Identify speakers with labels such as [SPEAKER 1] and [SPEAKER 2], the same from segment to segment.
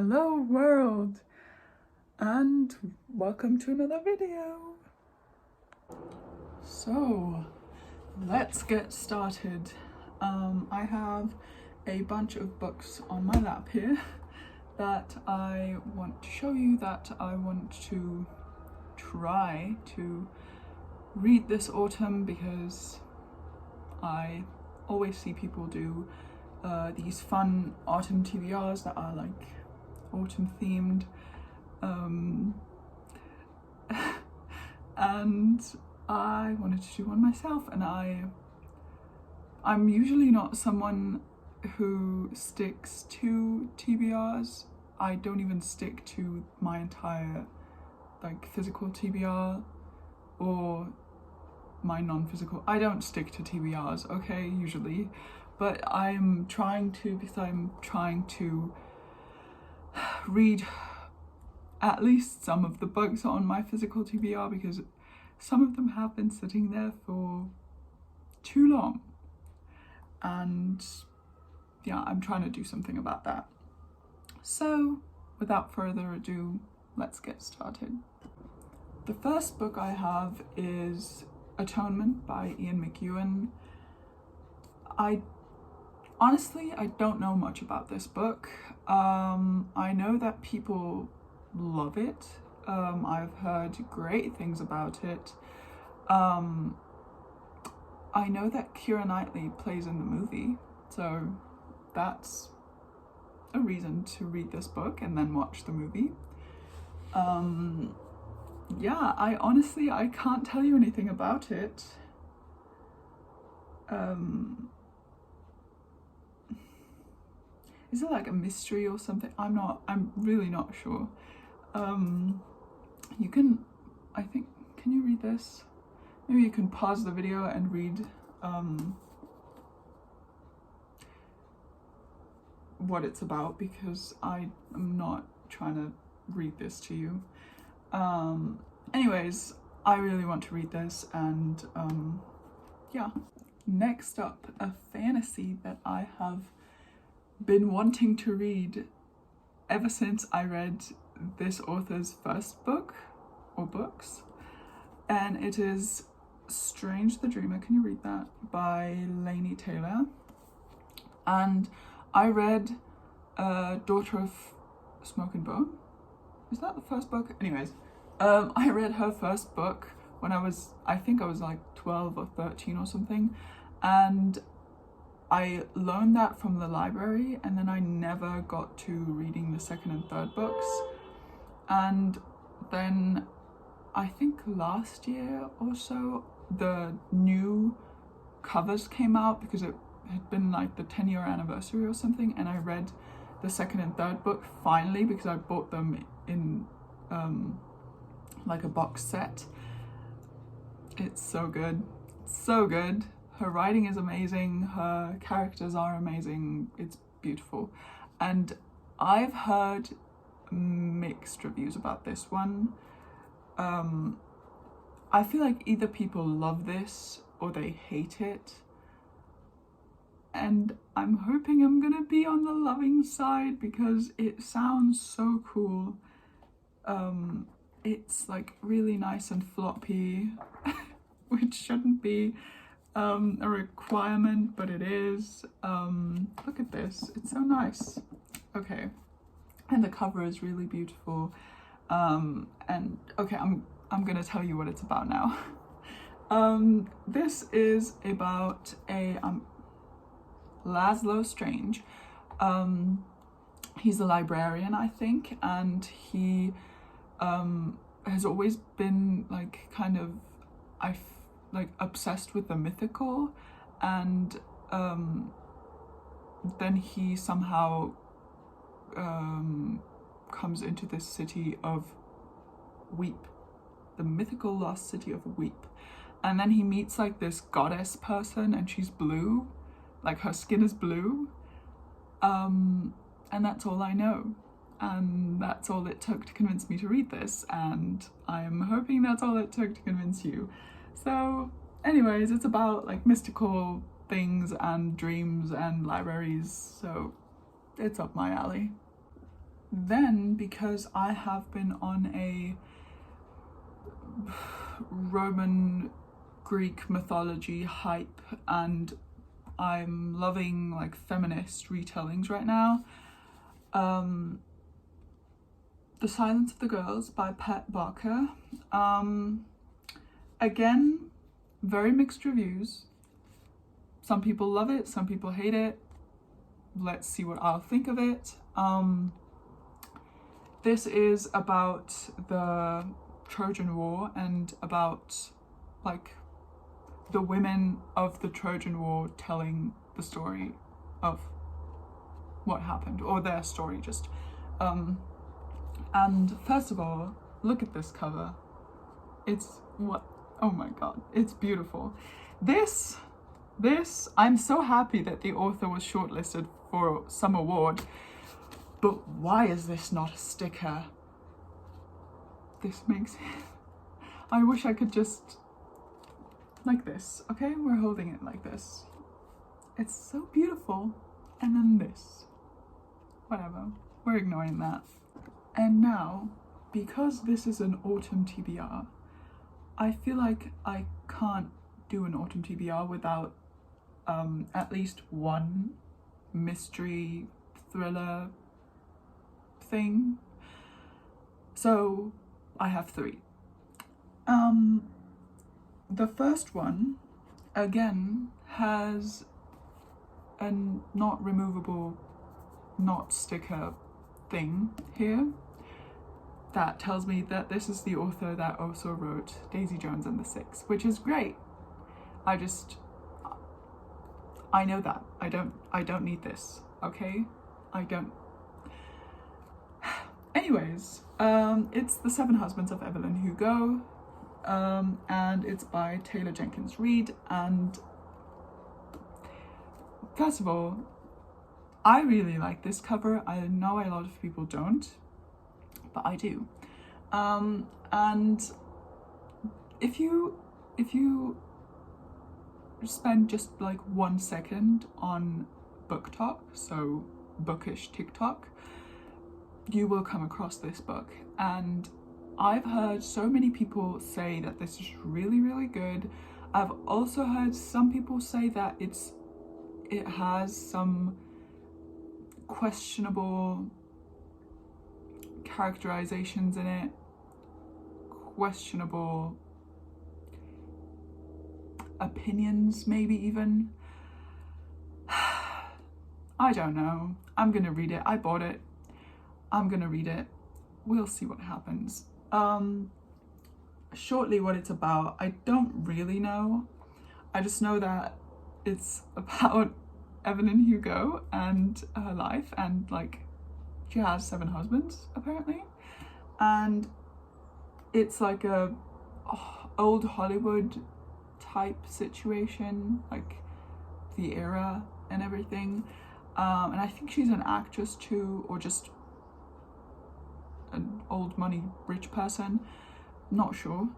[SPEAKER 1] Hello world, and welcome to another video. So let's get started. I have a bunch of books on my lap here that I want to show you, that I want to try to read this autumn, because I always see people do these fun autumn TBRs that are like autumn themed, and I wanted to do one myself. And I'm usually not someone who sticks to TBRs. I don't even stick to my entire like physical TBR or my non-physical. I don't stick to TBRs, okay, usually, but I'm trying to, because I'm trying to read at least some of the books on my physical TBR, because some of them have been sitting there for too long, and yeah, I'm trying to do something about that. So without further ado, let's get started. The first book I have is Atonement by Ian McEwan. Honestly, I don't know much about this book. I know that people love it. I've heard great things about it. I know that Keira Knightley plays in the movie, so that's a reason to read this book and then watch the movie. Yeah, I can't tell you anything about it. Is it like a mystery or something? I'm really not sure. You can, I think, can you read this? Maybe you can pause the video and read what it's about, because I am not trying to read this to you. Anyways, I really want to read this, and yeah. Next up, a fantasy that I have been wanting to read ever since I read this author's first book or books, and it is Strange the Dreamer, can you read that, by Laini Taylor. And I read Daughter of Smoke and Bone. Is that the first book? Anyways, I read her first book when I think I was like 12 or 13 or something, and I loaned that from the library, and then I never got to reading the second and third books. And then I think last year or so, the new covers came out, because it had been like the 10-year anniversary or something, and I read the second and third book finally, because I bought them in like a box set. It's so good, so good. Her writing is amazing, her characters are amazing, it's beautiful. And I've heard mixed reviews about this one. I feel like either people love this or they hate it. And I'm hoping I'm gonna be on the loving side, because it sounds so cool. It's like really nice and floppy, which shouldn't be a requirement, but it is. Look at this, it's so nice. Okay, and the cover is really beautiful. And okay, I'm gonna tell you what it's about now. This is about a Laszlo Strange. He's a librarian, I think, and he has always been like kind of like obsessed with the mythical, and then he somehow comes into this city of Weep, the mythical lost city of Weep, and then he meets like this goddess person, and she's blue, like her skin is blue, and that's all I know, and that's all it took to convince me to read this, and I'm hoping that's all it took to convince you. So anyways, it's about like mystical things and dreams and libraries, so it's up my alley. then, because I have been on a Roman Greek mythology hype and I'm loving like feminist retellings right now, The Silence of the Girls by Pat Barker. Again, very mixed reviews. Some people love it, some people hate it. Let's see what I'll think of it. This is about the Trojan War and about like the women of the Trojan War telling the story of what happened, or their story just. And first of all, look at this cover. It's what, oh my god, it's beautiful. This, I'm so happy that the author was shortlisted for some award, but why is this not a sticker? This makes, I wish I could just, like this, okay? We're holding it like this. It's so beautiful. And then this, whatever, we're ignoring that. And now, because this is an autumn TBR, I feel like I can't do an autumn TBR without at least one mystery thriller thing. So I have 3. The first one, again, has a not removable not sticker thing here that tells me that this is the author that also wrote Daisy Jones and the Six, which is great. I know that. I don't need this, okay? I don't. Anyways, it's The Seven Husbands of Evelyn Hugo, and it's by Taylor Jenkins Reid. And first of all, I really like this cover. I know a lot of people don't, but I do. And if you spend just like 1 second on BookTok, so bookish TikTok, you will come across this book. And I've heard so many people say that this is really, really good. I've also heard some people say that it has some questionable characterizations in it, questionable opinions maybe even. I don't know. I'm gonna read it. I bought it. I'm gonna read it. We'll see what happens. Shortly what it's about, I don't really know. I just know that it's about Evelyn Hugo and her life, and like she has 7 husbands apparently, and it's like a old Hollywood type situation, like the era and everything. And I think she's an actress too, or just an old money rich person, not sure.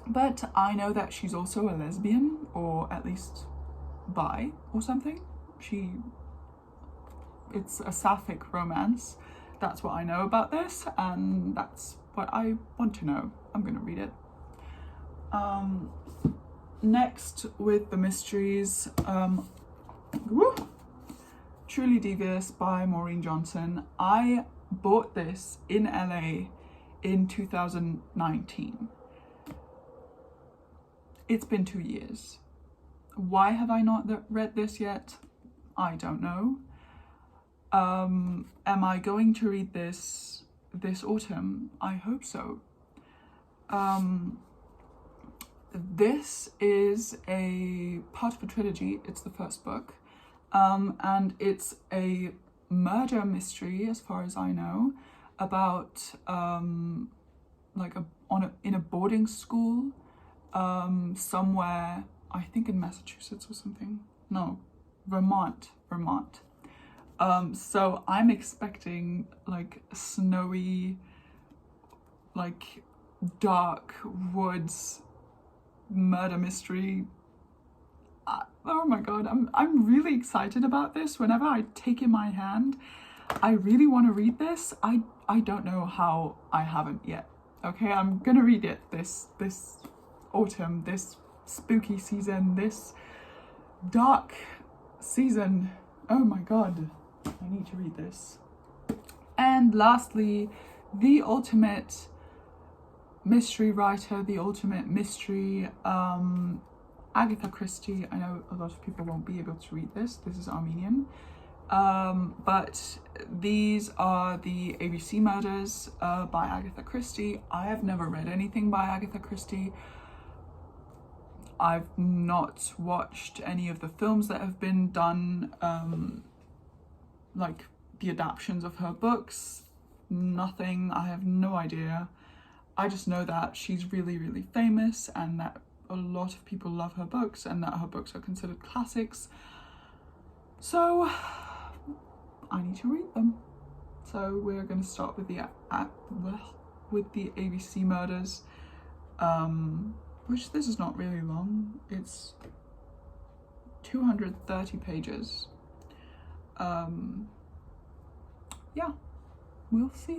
[SPEAKER 1] But I know that she's also a lesbian, or at least bi or something. It's a sapphic romance. That's what I know about this, and that's what I want to know. I'm gonna read it. Next with the mysteries, Truly Devious by Maureen Johnson. I bought this in LA in 2019. It's been 2 years. Why have I not read this yet? I don't know. Am I going to read this autumn? I hope so. This is a part of a trilogy. It's the first book, and it's a murder mystery, as far as I know, about like in a boarding school somewhere, I think in Massachusetts or something. No, Vermont. So I'm expecting like snowy, like dark woods murder mystery. Oh my god, I'm really excited about this. Whenever I take in my hand, I really want to read this. I don't know how I haven't yet. Okay, I'm gonna read it this autumn, this spooky season, this dark season. Oh my god, I need to read this. And lastly, the ultimate mystery writer, the ultimate mystery, Agatha Christie. I know a lot of people won't be able to read this. This is Armenian. But these are the ABC Murders by Agatha Christie. I have never read anything by Agatha Christie. I've not watched any of the films that have been done, like the adaptions of her books. Nothing. I have no idea. I just know that she's really, really famous and that a lot of people love her books and that her books are considered classics. So I need to read them. So we're going to start with the ABC Murders, which this is not really long. It's 230 pages. Yeah, we'll see.